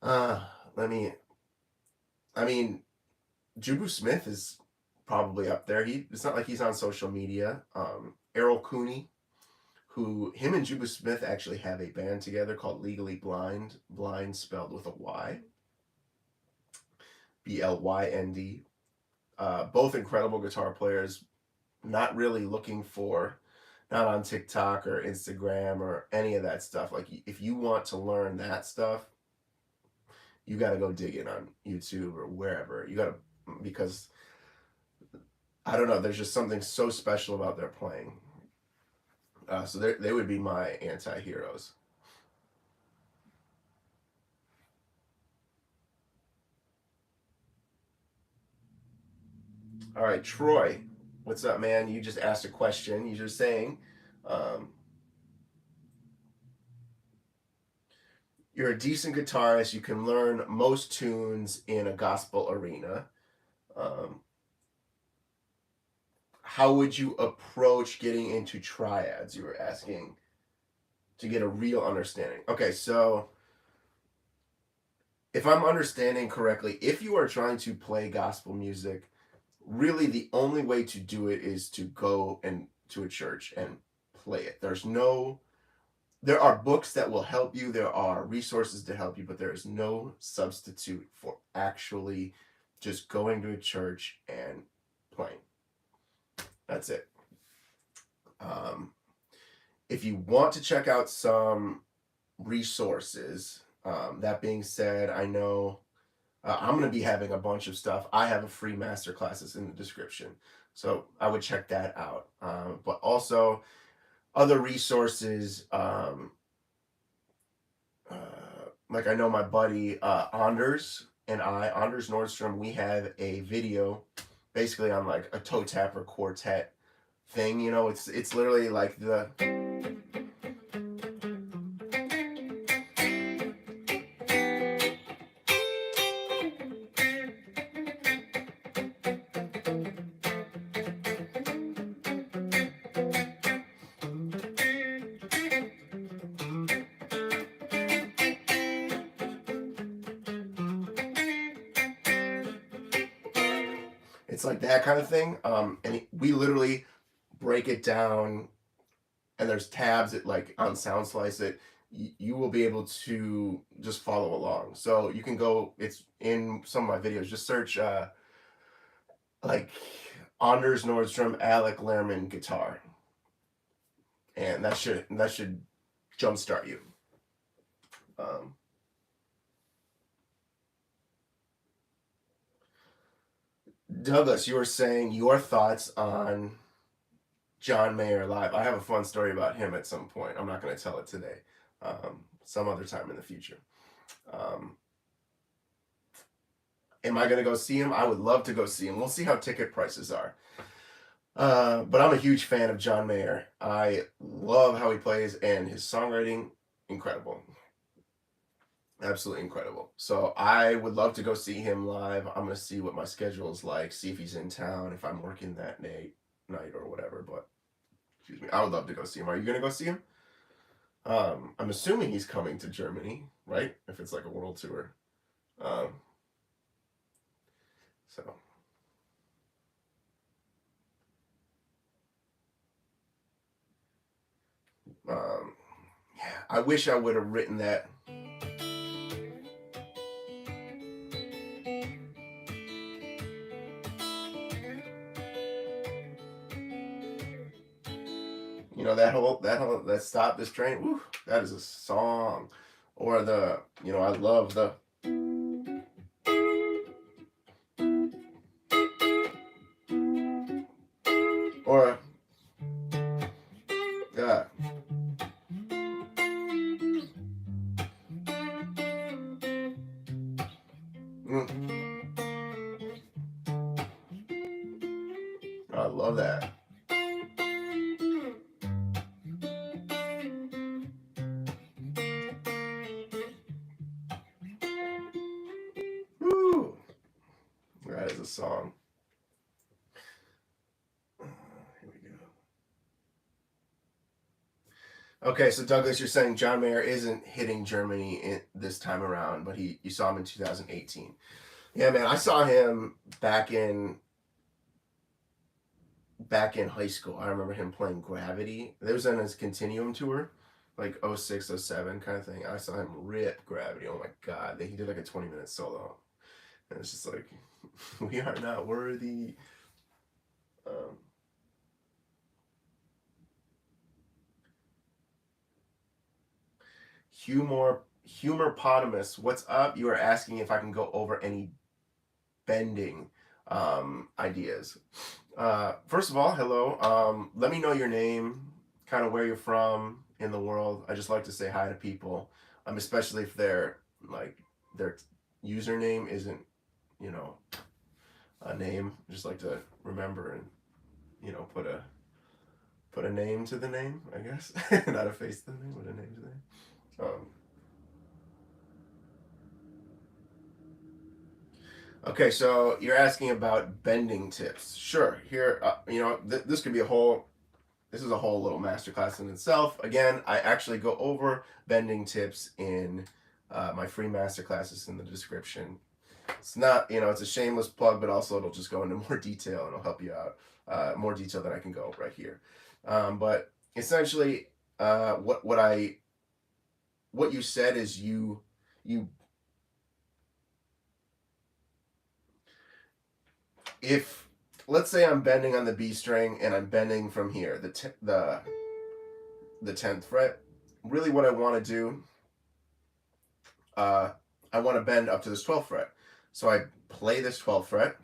Let me, I mean, Jubu Smith is probably up there. It's not like he's on social media. Errol Cooney, him and Jubu Smith actually have a band together called Legally Blind. Blind spelled with a Y. Blynd. Both incredible guitar players. Not really looking for, not on TikTok or Instagram or any of that stuff. Like, if you want to learn that stuff, you got to go dig in on YouTube or wherever. You got to, because I don't know, there's just something so special about their playing. So they would be my anti-heroes. All right, Troy, what's up, man? You just asked a question. You're just saying, um, you're a decent guitarist. You can learn most tunes in a gospel arena. Um, how would you approach getting into triads? You were asking to get a real understanding. Okay, so if I'm understanding correctly, if you are trying to play gospel music, really the only way to do it is to go and to a church and play it. There's no there are books that will help you, there are resources to help you, but there is no substitute for actually just going to a church and playing. That's it. If you want to check out some resources, that being said, I know I'm going to be having a bunch of stuff. I have a free masterclasses in the description, so I would check that out. But also other resources, like I know my buddy Anders Nordstrom, we have a video basically on like a toe tapper quartet thing. You know, it's literally like the it's like that kind of thing. And we literally break it down, and there's tabs that like on Sound Slice that you will be able to just follow along. So you can go. It's in some of my videos. Just search like Anders Nordstrom Alec Lehrman guitar, and that should jumpstart you. Douglas, you were saying your thoughts on John Mayer live. I have a fun story about him at some point. I'm not going to tell it today. Some other time in the future. Am I going to go see him? I would love to go see him. We'll see how ticket prices are. But I'm a huge fan of John Mayer. I love how he plays, and his songwriting, incredible. Absolutely incredible. So I would love to go see him live. I'm going to see what my schedule is like, see if he's in town, if I'm working that night or whatever. But, excuse me, I would love to go see him. Are you going to go see him? I'm assuming he's coming to Germany, right? If it's like a world tour. So. Yeah, I wish I would have written that. You know, that Stop This Train, woo, that is a song. Or the, you know, I love the or yeah. I love that. Woo! That is a song. Here we go. Okay, so Douglas, you're saying John Mayer isn't hitting Germany this time around, but you saw him in 2018. Yeah, man, I saw him back in high school. I remember him playing Gravity. There was on his Continuum tour, like 06, 07 kind of thing. I saw him rip Gravity. Oh my God. He did like a 20-minute solo. And it's just like, we are not worthy. Humorpotamus, what's up? You are asking if I can go over any bending ideas. First of all, hello. Let me know your name, kind of where you're from in the world. I just like to say hi to people, especially if their username isn't, you know, a name. I just like to remember and, you know, put a name to the name, I guess. Not a face to the name, but a name to the name. Okay, so you're asking about bending tips. Sure. Here, you know, this could be this is a whole little masterclass in itself. Again, I actually go over bending tips in my free masterclasses in the description. It's not, you know, it's a shameless plug, but also it'll just go into more detail and it'll help you out. More detail than I can go right here. But essentially, what I what you said is you if let's say I'm bending on the B string and I'm bending from here, the 10th fret. Really, what I want to do, I want to bend up to this 12th fret. So I play this 12th fret,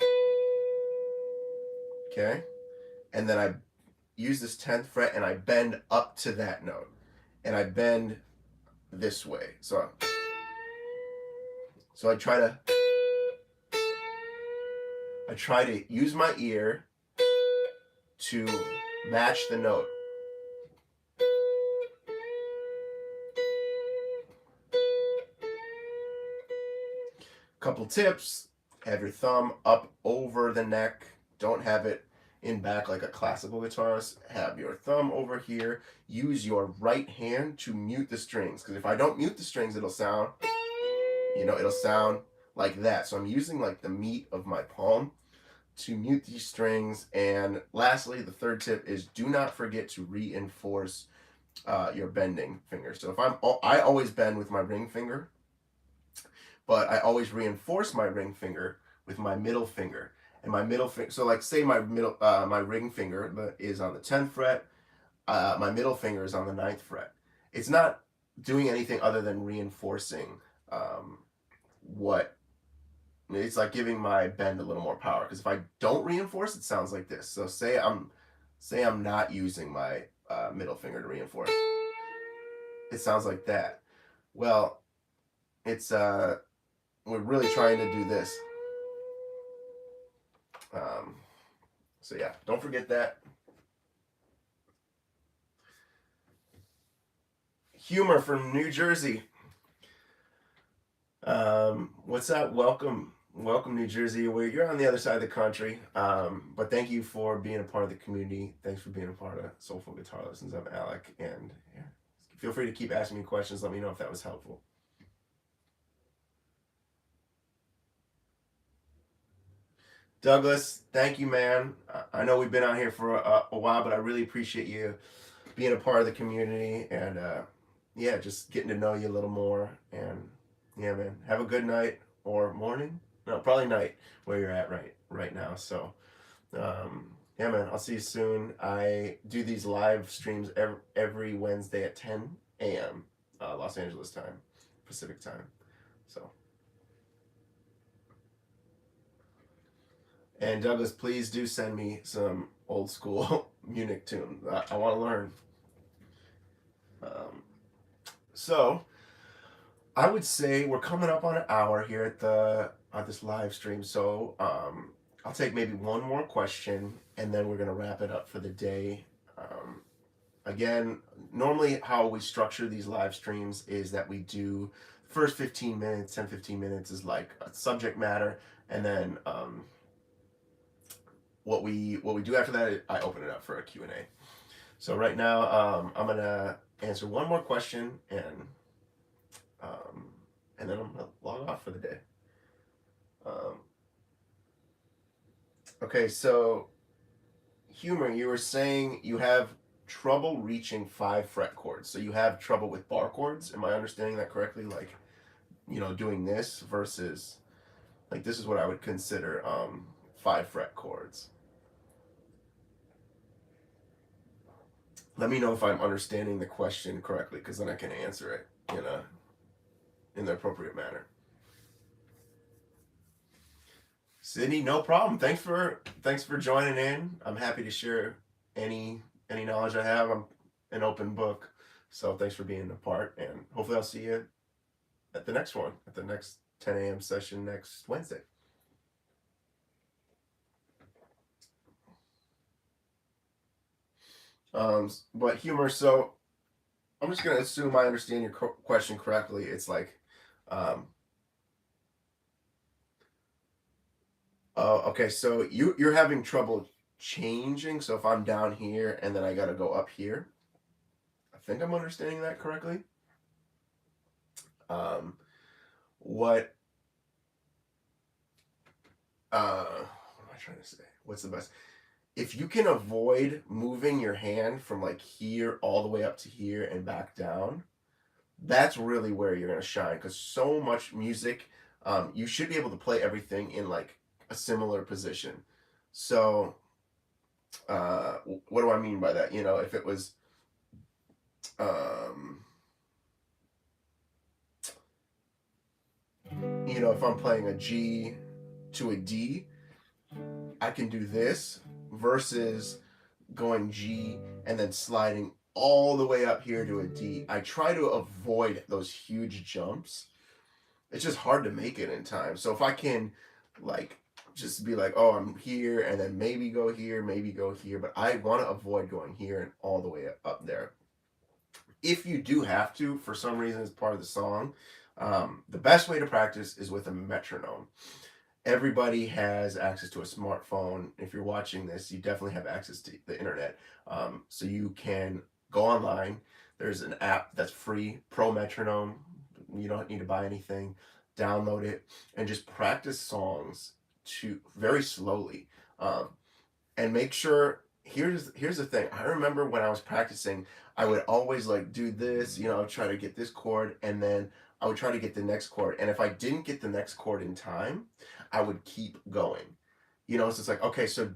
okay, and then I use this 10th fret and I bend up to that note, and I bend this way. So I try to use my ear to match the note. Couple tips: have your thumb up over the neck. Don't have it in back like a classical guitarist. Have your thumb over here. Use your right hand to mute the strings, because if I don't mute the strings, it'll sound, it'll sound like that. So I'm using like the meat of my palm to mute these strings. And lastly, the third tip is do not forget to reinforce your bending finger. So I always bend with my ring finger, but I always reinforce my ring finger with my middle finger. And my middle finger, so like say my ring finger is on the 10th fret, my middle finger is on the 9th fret. It's not doing anything other than reinforcing it's like giving my bend a little more power. Because if I don't reinforce, it sounds like this. So say I'm not using my middle finger to reinforce, it sounds like that. Well, it's we're really trying to do this. So yeah, don't forget that. Humor from New Jersey. What's up? Welcome, New Jersey. You're on the other side of the country, but thank you for being a part of the community. Thanks for being a part of Soulful Guitar Lessons. I'm Alec, and yeah, feel free to keep asking me questions. Let me know if that was helpful. Douglas, thank you, man. I know we've been out here for a while, but I really appreciate you being a part of the community, and yeah, just getting to know you a little more. And yeah, man, have a good night or morning. No, probably night where you're at right now. So yeah, man, I'll see you soon. I do these live streams every Wednesday at 10 a.m. Los Angeles time, Pacific time. So. And Douglas, please do send me some old school Munich tune. I want to learn. So I would say we're coming up on an hour here at this live stream. So I'll take maybe one more question, and then we're gonna wrap it up for the day. Again, normally how we structure these live streams is that we do first 15 minutes, 10-15 minutes is like a subject matter, and then what we do after that, I open it up for a Q&A. So right now, I'm gonna answer one more question, and then I'm gonna log off for the day. Okay, so Humor, you were saying you have trouble reaching 5 fret chords. So you have trouble with bar chords. Am I understanding that correctly? Like, doing this versus, like, this is what I would consider 5 fret chords. Let me know if I'm understanding the question correctly, because then I can answer it in the appropriate manner. Sydney, no problem. Thanks for joining in. I'm happy to share any knowledge I have. I'm an open book. So thanks for being a part, and hopefully I'll see you at the next one, at the next 10 a.m. session next Wednesday. But Humor, so I'm just going to assume I understand your question correctly. It's like, okay, so you're having trouble changing. So if I'm down here and then I got to go up here, I think I'm understanding that correctly. What am I trying to say? What's the best? If you can avoid moving your hand from like here all the way up to here and back down, that's really where you're going to shine, because so much music, you should be able to play everything in like a similar position. So what do I mean by that? You know, if it was um, you know, if I'm playing a G to a D, I can do this versus going G and then sliding all the way up here to a D. I try to avoid those huge jumps. It's just hard to make it in time. So if I can, like, just be like, oh, I'm here, and then maybe go here, maybe go here, but I want to avoid going here and all the way up there. If you do have to, for some reason, as part of the song, the best way to practice is with a metronome. Everybody has access to a smartphone. If you're watching this, you definitely have access to the internet. So you can go online. There's an app that's free, Pro Metronome. You don't need to buy anything. Download it and just practice songs to very slowly. And make sure, here's the thing. I remember when I was practicing, I would always like do this, you know, I would try to get this chord, and then I would try to get the next chord. And if I didn't get the next chord in time, I would keep going. You know, so it's like, okay, so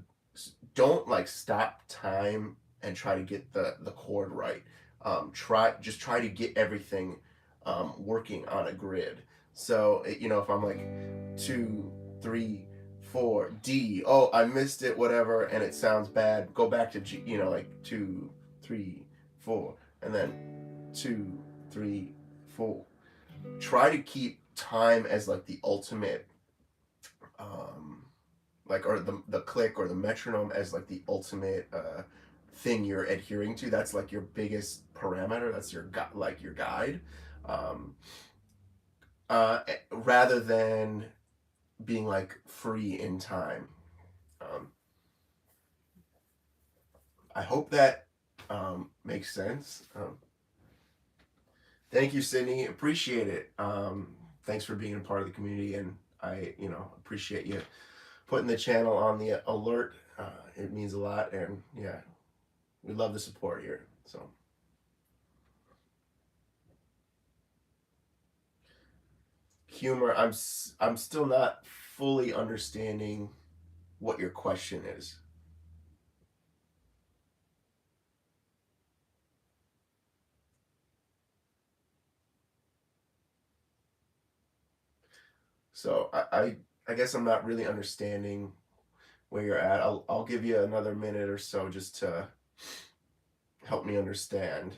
don't like stop time and try to get the chord right. Try to get everything working on a grid. So you know, if I'm like 2, 3, 4 D, oh, I missed it, whatever, and it sounds bad, go back to G, you know, like 2, 3, 4, and then 2, 3, 4. Try to keep time as like the ultimate like, or the click or the metronome as like the ultimate thing you're adhering to. That's like your biggest parameter. That's your like your guide, um, rather than being like free in time. Um, I hope that makes sense. Thank you, Sydney. Appreciate it. Thanks for being a part of the community, and I, you know, appreciate you putting the channel on the alert. It means a lot, and yeah, we love the support here. So, humor. I'm still not fully understanding what your question is. So I guess I'm not really understanding where you're at. I'll give you another minute or so just to help me understand,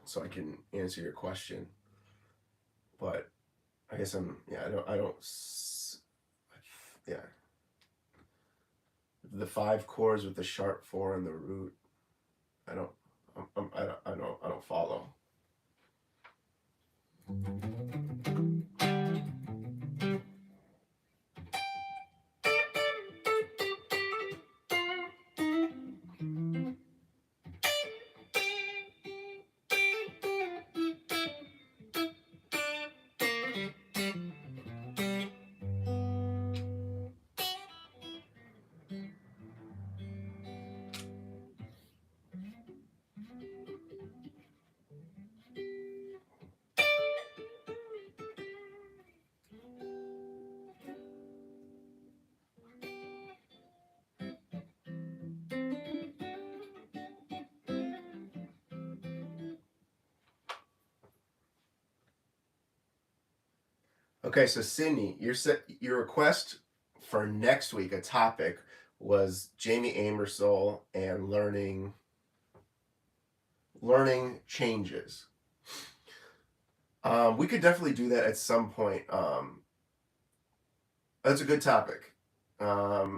so I can answer your question. But I guess I'm, yeah, yeah, the 5 chords with the sharp 4 and the root. I don't I don't follow. Okay, so Sydney, your request for next week, a topic, was Jamie Amersole and learning changes. We could definitely do that at some point. That's a good topic. I'll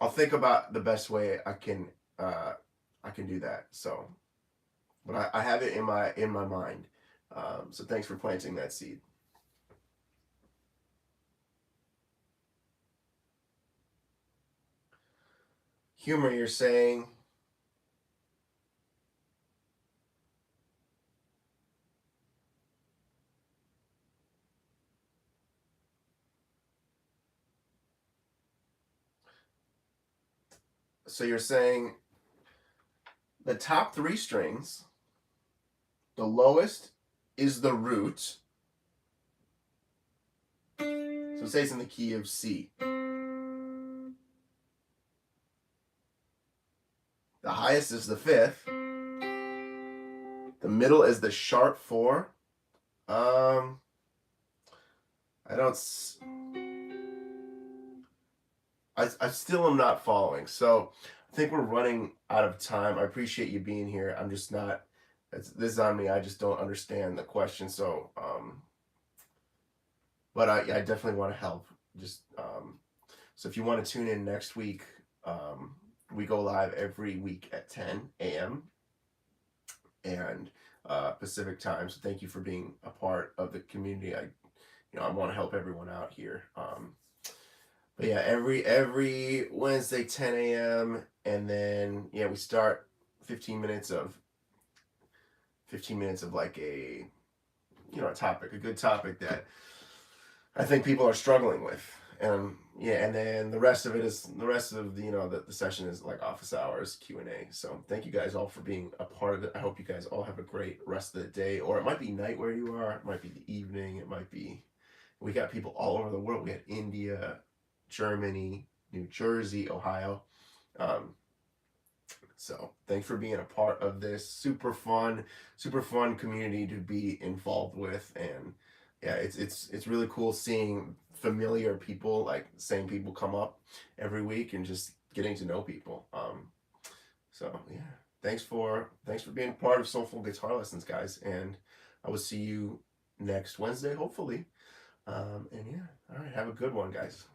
think about the best way I can do that. So, but I have it in my mind. So thanks for planting that seed. Humor, you're saying. So you're saying The top 3 strings, the lowest is the root. So say it's in the key of C. The highest is the 5th. The middle is the sharp 4. I still am not following. So I think we're running out of time. I appreciate you being here. I'm just not, this is on me. I just don't understand the question. So, but I definitely want to help. Just, so if you want to tune in next week, we go live every week at 10 a.m. and Pacific time. So thank you for being a part of the community. I want to help everyone out here. But yeah, every Wednesday 10 a.m. and then we start 15 minutes of like a a good topic that I think people are struggling with. And then the rest of the session is like office hours, Q&A. So thank you guys all for being a part of it. I hope you guys all have a great rest of the day, or it might be night where you are, it might be the evening, it might be, we got people all over the world. We had India, Germany, New Jersey, Ohio. So thanks for being a part of this super fun community to be involved with. And yeah, it's really cool seeing familiar people, like same people, come up every week and just getting to know people. So yeah, thanks for being part of Soulful Guitar Lessons, guys, and I will see you next Wednesday, hopefully. And yeah, all right, have a good one, guys.